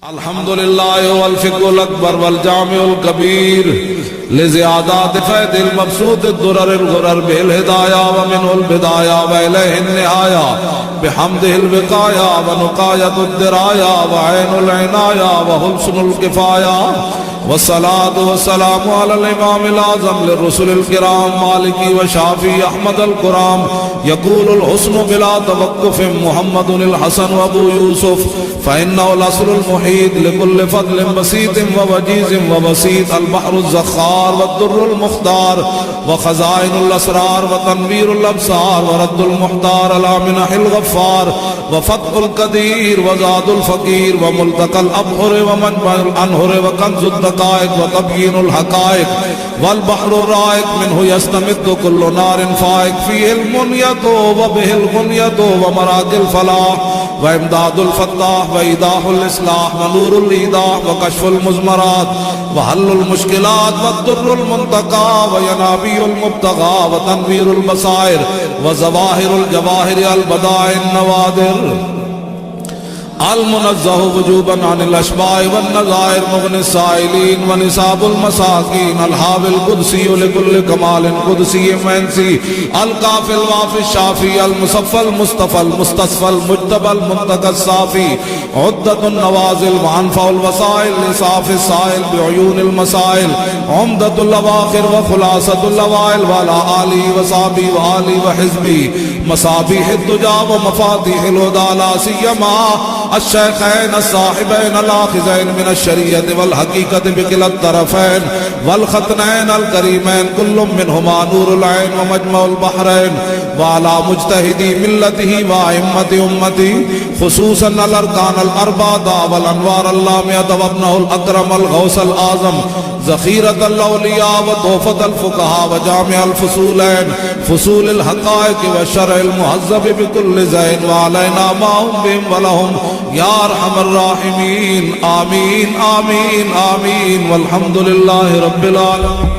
अल्हम्दुलिल्लाह वल फिक़्हुल अकबर वल जामिउल कबीर लिज़ियादात फ़ैदिल मबसूत दुररिल गुरर बिल हिदाया व मिनुल बिदाया व इलैहिन निहाया बिहम्दिहिल विक़ाया व नुक़ायतुद दिराया व ऐनुल इनाया व हुस्नुल किफ़ाया वस्सलातु वस्सलामु अलल इमामिल आज़म लिर्रुसुलिल किराम मालिकी व शाफ़ी अहमदुल कुराम यक़ूलुल हुस्नु बिला तवक्कुफ़ मुहम्मदुल हसन व अबू यूसुफ फ़इन्नहुल अस्लुल मुहीत लिकुल्लि फ़द्लिन बसीतिन व वजीज़िन व बसीत अल बहरुज़ ज़ख़्ख़ार व दुर्रुल मुख़्तार व ख़ज़ाइनुल असरार व तनवीरुल अबसार व रद्दुल मुख़्तार अला मिनहिल गफ़्फ़ार व फ़त्हुल क़दीर व ज़ादुल फ़क़ीर व मुल्तक़ल अबहुर व मजमअल अनहुर व कंज़ुद दक़ाइक़ व तबयीनुल हक़ाइक़ वल बहरुर राइक़ मिन्हु यस्तमिद्दु कुल्लु नारिन फ़ाइक़ फ़ीहिल मुनियतु व बिहिल गुनियतु व मराजिल फ़लाह व इमदादुल फ़त्ताह व ईदाहुल इस्लाह व नूरुल ईदाह व कश्फ़ुल मुज़मरात व हल्लुल मुश्किलात व दुर्रुल मुंतक़ा व यनाबीउल मुब्तग़ा व तनवीरुल बसाइर व ज़वाहिरुल जवाहिर अल बदाइन नवादिर अल मुनज़्ज़हु वुजूबन अनिल अशबाह वन नज़ाइर मुग़नि साइलीन व निसाबुल मसाकीन अल हाविल कुदसी लिकुल्लि कमालिन कुदसी फैंसी अल काफिल वाफिश शाफी अल मुसफ़ल मुस्तफ़ल मुस्तस्फ़ल मुज्तबल मुंतक़स साफ़ी उद्दतुन नवाज़िल व अनफ़उल वसाइल लिसाफ़िस साइल बिउयूनिल मसाइल उम्दतुल अवाख़िर व ख़ुलासतुल अवाइल व अला आलिहि व सहाबी व आलि व हिज़्बी मसाबीहिद दुजा व मफ़ातिहिल हुदा ला सिय्यमा अश्शैख़ैन अस्साहिबैन अल-आख़िज़ैन मिनश शरीअत वल हक़ीक़त बिकिलत तरफ़ैन वल ख़तनैन अल करीमैन कुल्लुम मिनहुमा नूरुल ऐन व मजमउल बहरैन व अला मुज्तहिदी मिल्लतिही व अइम्मति उम्मती ख़ुसूसन अल अरकान अल अर्बादा वल अनवार अल्लामियत व इब्नुहुल अकरम अल गौस अल आज़म ज़ख़ीरतल औलिया व तोहफ़तल फ़ुक़हा व जामिअल फ़ुसूलैन फ़ुसूलिल हक़ाइक़ व शरइल मुहज़्ज़ब बिकुल्लि ज़ैन व अलैना माहुम बिहिम व लहुम या अरहमर राहिमीन आमीन आमीन आमीन वल्हम्दुलिल्लाहि रब्बिल आलमीन।